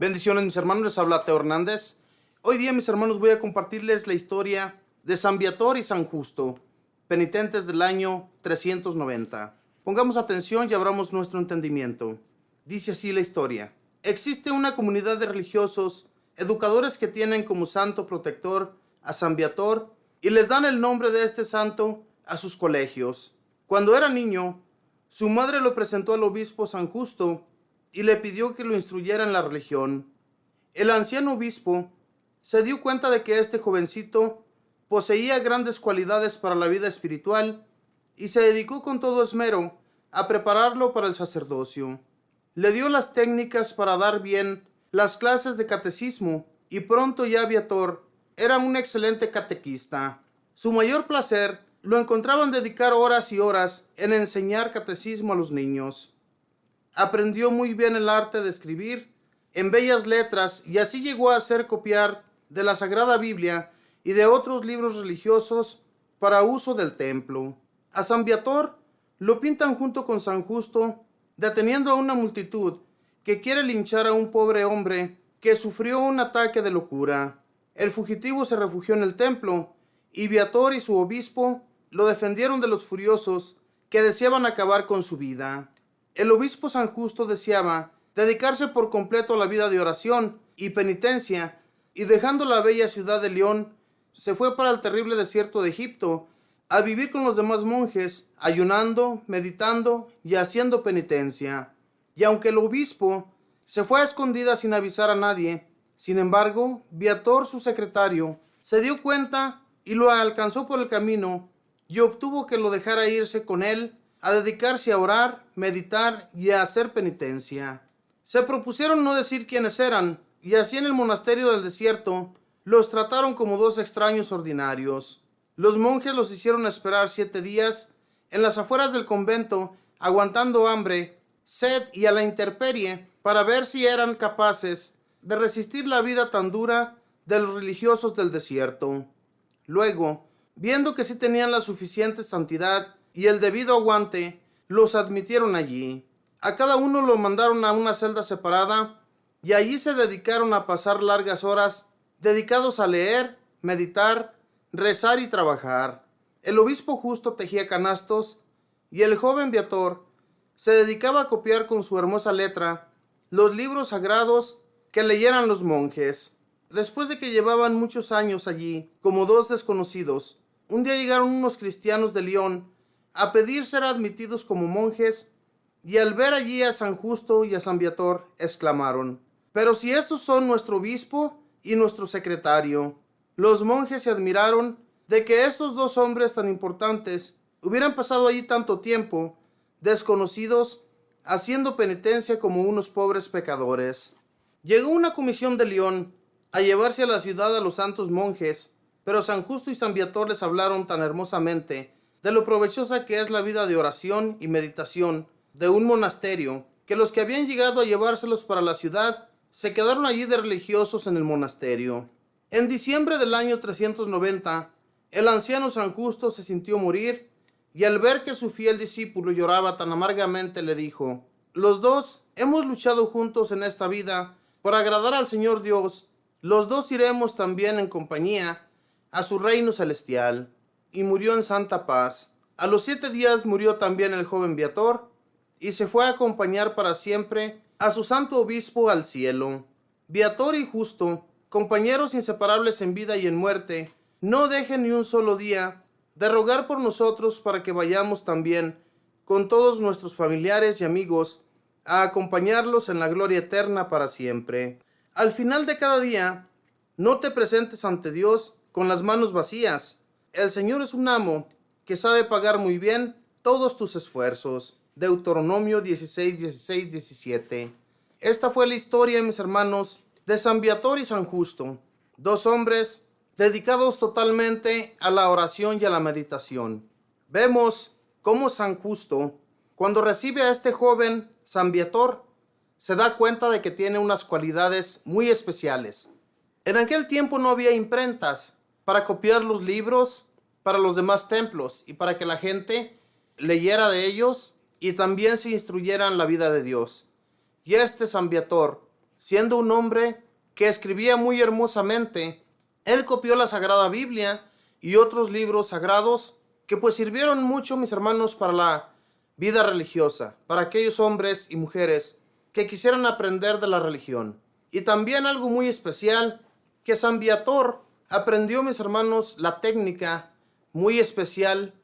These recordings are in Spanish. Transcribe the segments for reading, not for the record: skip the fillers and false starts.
Bendiciones, mis hermanos, les habla Teo Hernández. Hoy día, mis hermanos, voy a compartirles la historia de San Viator y San Justo, penitentes del año 390. Pongamos atención y abramos nuestro entendimiento. Dice así la historia. Existe una comunidad de religiosos, educadores que tienen como santo protector a San Viator y les dan el nombre de este santo a sus colegios. Cuando era niño, su madre lo presentó al obispo San Justo y le pidió que lo instruyera en la religión. El anciano obispo se dio cuenta de que este jovencito poseía grandes cualidades para la vida espiritual y se dedicó con todo esmero a prepararlo para el sacerdocio. Le dio las técnicas para dar bien las clases de catecismo y pronto ya Viator era un excelente catequista. Su mayor placer lo encontraba en dedicar horas y horas en enseñar catecismo a los niños. Aprendió muy bien el arte de escribir en bellas letras y así llegó a hacer copiar de la Sagrada Biblia y de otros libros religiosos para uso del templo. A San Viator lo pintan junto con San Justo, deteniendo a una multitud que quiere linchar a un pobre hombre que sufrió un ataque de locura. El fugitivo se refugió en el templo y Viator y su obispo lo defendieron de los furiosos que deseaban acabar con su vida. El obispo San Justo deseaba dedicarse por completo a la vida de oración y penitencia, y dejando la bella ciudad de León, se fue para el terrible desierto de Egipto a vivir con los demás monjes, ayunando, meditando y haciendo penitencia. Y aunque el obispo se fue a escondidas sin avisar a nadie, sin embargo, Viator, su secretario, se dio cuenta y lo alcanzó por el camino y obtuvo que lo dejara irse con él a dedicarse a orar, meditar y a hacer penitencia. Se propusieron no decir quiénes eran, y así en el monasterio del desierto los trataron como dos extraños ordinarios. Los monjes los hicieron esperar 7 días en las afueras del convento, aguantando hambre, sed y a la intemperie para ver si eran capaces de resistir la vida tan dura de los religiosos del desierto. Luego, viendo que sí tenían la suficiente santidad y el debido aguante, los admitieron allí. A cada uno lo mandaron a una celda separada y allí se dedicaron a pasar largas horas dedicados a leer, meditar, rezar y trabajar. El obispo Justo tejía canastos y el joven Viator se dedicaba a copiar con su hermosa letra los libros sagrados que leyeran los monjes. Después de que llevaban muchos años allí como dos desconocidos, un día llegaron unos cristianos de León a pedir ser admitidos como monjes, y al ver allí a San Justo y a San Viator, exclamaron: «Pero si estos son nuestro obispo y nuestro secretario». Los monjes se admiraron de que estos dos hombres tan importantes hubieran pasado allí tanto tiempo, desconocidos, haciendo penitencia como unos pobres pecadores. Llegó una comisión de León a llevarse a la ciudad a los santos monjes, pero San Justo y San Viator les hablaron tan hermosamente de lo provechosa que es la vida de oración y meditación de un monasterio, que los que habían llegado a llevárselos para la ciudad se quedaron allí de religiosos en el monasterio. En diciembre del año 390, el anciano San Justo se sintió morir, y al ver que su fiel discípulo lloraba tan amargamente le dijo: «Los dos hemos luchado juntos en esta vida por agradar al Señor Dios, los dos iremos también en compañía a su reino celestial». Y murió en santa paz. A los 7 días murió también el joven Viator, y se fue a acompañar para siempre a su santo obispo al cielo. Viator y Justo, compañeros inseparables en vida y en muerte, no dejen ni un solo día de rogar por nosotros para que vayamos también con todos nuestros familiares y amigos a acompañarlos en la gloria eterna para siempre. Al final de cada día, no te presentes ante Dios con las manos vacías. El Señor es un amo que sabe pagar muy bien todos tus esfuerzos. Deuteronomio 16, 16, 17. Esta fue la historia, mis hermanos, de San Viator y San Justo, dos hombres dedicados totalmente a la oración y a la meditación. Vemos cómo San Justo, cuando recibe a este joven San Viator, se da cuenta de que tiene unas cualidades muy especiales. En aquel tiempo no había imprentas para copiar los libros para los demás templos y para que la gente leyera de ellos y también se instruyera en la vida de Dios. Y este San Viator siendo un hombre que escribía muy hermosamente. Él copió la Sagrada Biblia y otros libros sagrados que pues sirvieron mucho, mis hermanos, para la vida religiosa, para aquellos hombres y mujeres que quisieran aprender de la religión. Y también algo muy especial, que San Viator aprendió, mis hermanos, la técnica muy especial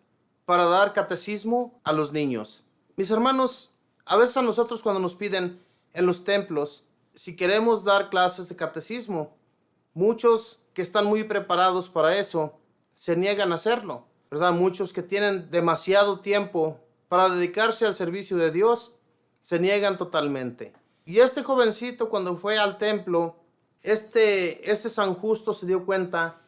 para dar catecismo a los niños. Mis hermanos, a veces a nosotros cuando nos piden en los templos, si queremos dar clases de catecismo, muchos que están muy preparados para eso se niegan a hacerlo, ¿verdad? Muchos que tienen demasiado tiempo para dedicarse al servicio de Dios se niegan totalmente. Y este jovencito, cuando fue al templo, este San Justo se dio cuenta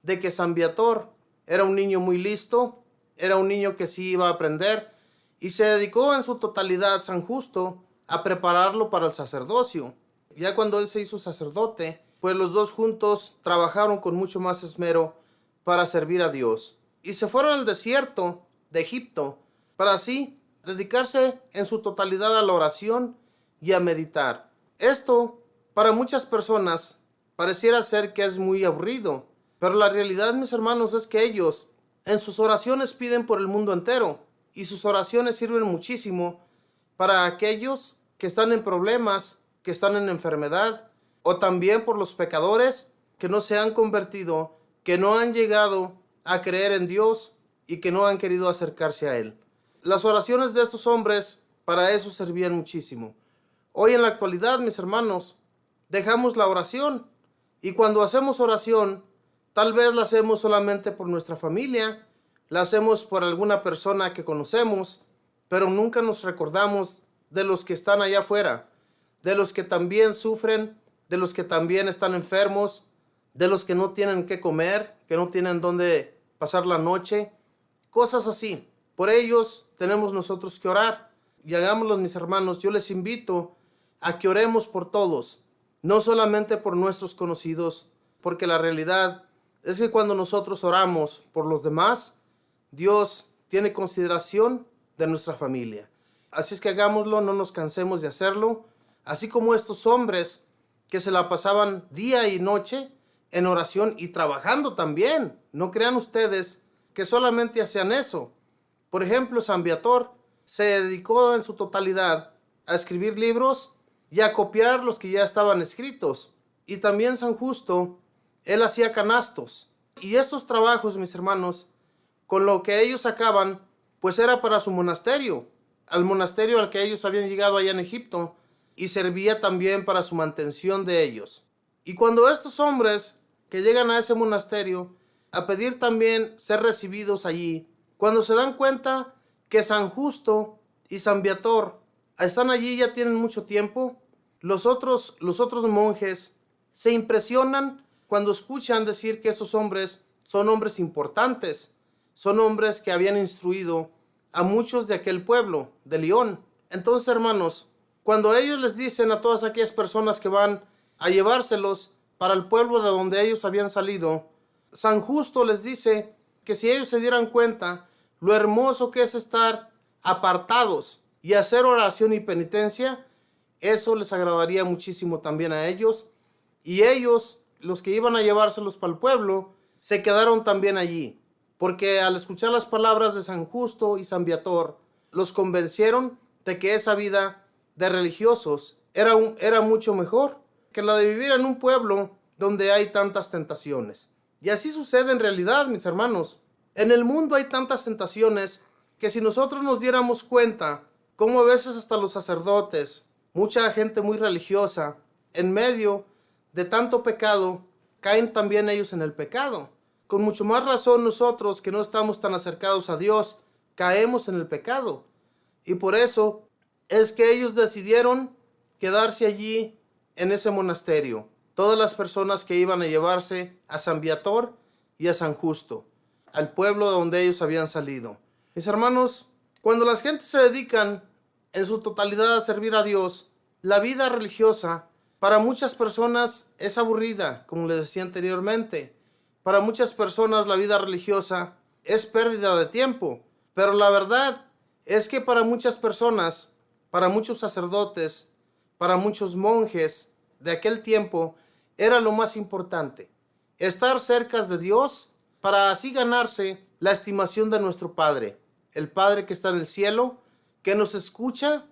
de que San Viator era un niño muy listo, era un niño que sí iba a aprender, y se dedicó en su totalidad San Justo a prepararlo para el sacerdocio. Ya cuando él se hizo sacerdote, pues los dos juntos trabajaron con mucho más esmero para servir a Dios. Y se fueron al desierto de Egipto para así dedicarse en su totalidad a la oración y a meditar. Esto, para muchas personas, pareciera ser que es muy aburrido, pero la realidad, mis hermanos, es que ellos en sus oraciones piden por el mundo entero, y sus oraciones sirven muchísimo para aquellos que están en problemas, que están en enfermedad, o también por los pecadores que no se han convertido, que no han llegado a creer en Dios y que no han querido acercarse a Él. Las oraciones de estos hombres para eso servían muchísimo. Hoy en la actualidad, mis hermanos, dejamos la oración, y cuando hacemos oración, tal vez la hacemos solamente por nuestra familia, la hacemos por alguna persona que conocemos, pero nunca nos recordamos de los que están allá afuera, de los que también sufren, de los que también están enfermos, de los que no tienen qué comer, que no tienen dónde pasar la noche, cosas así. Por ellos tenemos nosotros que orar, y hagámoslo, mis hermanos. Yo les invito a que oremos por todos, no solamente por nuestros conocidos, porque la realidad es que cuando nosotros oramos por los demás, Dios tiene consideración de nuestra familia. Así es que hagámoslo, no nos cansemos de hacerlo, así como estos hombres que se la pasaban día y noche en oración y trabajando también. No crean ustedes que solamente hacían eso. Por ejemplo, San Viator se dedicó en su totalidad a escribir libros y a copiar los que ya estaban escritos. Y también San Justo, él hacía canastos. Y estos trabajos, mis hermanos, con lo que ellos sacaban, pues era para su monasterio, al monasterio al que ellos habían llegado allá en Egipto, y servía también para su mantención de ellos. Y cuando estos hombres que llegan a ese monasterio a pedir también ser recibidos allí, cuando se dan cuenta que San Justo y San Viator están allí, ya tienen mucho tiempo, los otros monjes se impresionan cuando escuchan decir que esos hombres son hombres importantes, son hombres que habían instruido a muchos de aquel pueblo de Lyon. Entonces, hermanos, cuando ellos les dicen a todas aquellas personas que van a llevárselos para el pueblo de donde ellos habían salido, San Justo les dice que si ellos se dieran cuenta lo hermoso que es estar apartados y hacer oración y penitencia, eso les agradaría muchísimo también a ellos. Y ellos, los que iban a llevárselos para el pueblo, se quedaron también allí, porque al escuchar las palabras de San Justo y San Viator, los convencieron de que esa vida de religiosos era mucho mejor que la de vivir en un pueblo donde hay tantas tentaciones. Y así sucede en realidad, mis hermanos. En el mundo hay tantas tentaciones que si nosotros nos diéramos cuenta cómo a veces hasta los sacerdotes, mucha gente muy religiosa, en medio de tanto pecado, caen también ellos en el pecado. Con mucho más razón nosotros, que no estamos tan acercados a Dios, caemos en el pecado. Y por eso es que ellos decidieron quedarse allí en ese monasterio. Todas las personas que iban a llevarse a San Viator y a San Justo, al pueblo de donde ellos habían salido. Mis hermanos, cuando las gentes se dedican en su totalidad a servir a Dios, la vida religiosa para muchas personas es aburrida, como les decía anteriormente. Para muchas personas la vida religiosa es pérdida de tiempo, pero la verdad es que para muchas personas, para muchos sacerdotes, para muchos monjes, de aquel tiempo era lo más importante: estar cerca de Dios para así ganarse la estimación de nuestro Padre, el Padre que está en el cielo, que nos escucha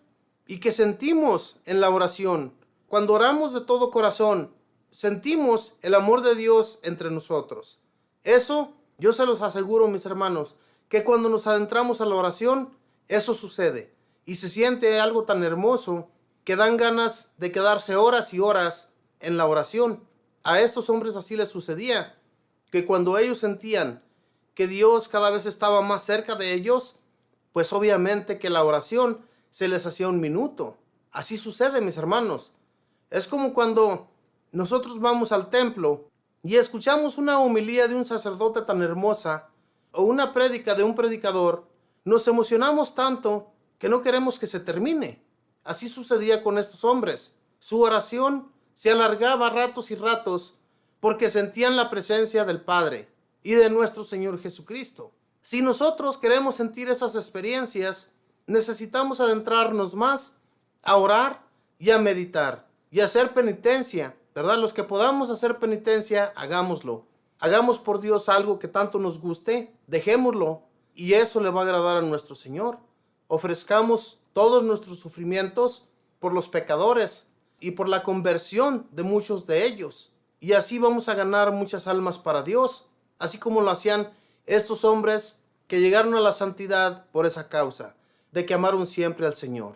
y que sentimos en la oración. Cuando oramos de todo corazón, sentimos el amor de Dios entre nosotros. Eso yo se los aseguro, mis hermanos, que cuando nos adentramos a la oración, eso sucede. Y se siente algo tan hermoso que dan ganas de quedarse horas y horas en la oración. A estos hombres así les sucedía, que cuando ellos sentían que Dios cada vez estaba más cerca de ellos, pues obviamente que la oración se les hacía un minuto. Así sucede, mis hermanos. Es como cuando nosotros vamos al templo y escuchamos una homilía de un sacerdote tan hermosa o una prédica de un predicador, nos emocionamos tanto que no queremos que se termine. Así sucedía con estos hombres. Su oración se alargaba ratos y ratos porque sentían la presencia del Padre y de nuestro Señor Jesucristo. Si nosotros queremos sentir esas experiencias, necesitamos adentrarnos más a orar y a meditar y a hacer penitencia, ¿verdad? Los que podamos hacer penitencia, hagámoslo. Hagamos por Dios algo que tanto nos guste, dejémoslo, y eso le va a agradar a nuestro Señor. Ofrezcamos todos nuestros sufrimientos por los pecadores y por la conversión de muchos de ellos, y así vamos a ganar muchas almas para Dios, así como lo hacían estos hombres que llegaron a la santidad por esa causa, de que amaron siempre al Señor.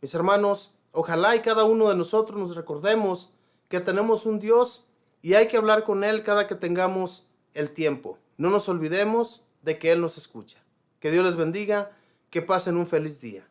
Mis hermanos, ojalá y cada uno de nosotros nos recordemos que tenemos un Dios y hay que hablar con Él cada que tengamos el tiempo. No nos olvidemos de que Él nos escucha. Que Dios les bendiga, que pasen un feliz día.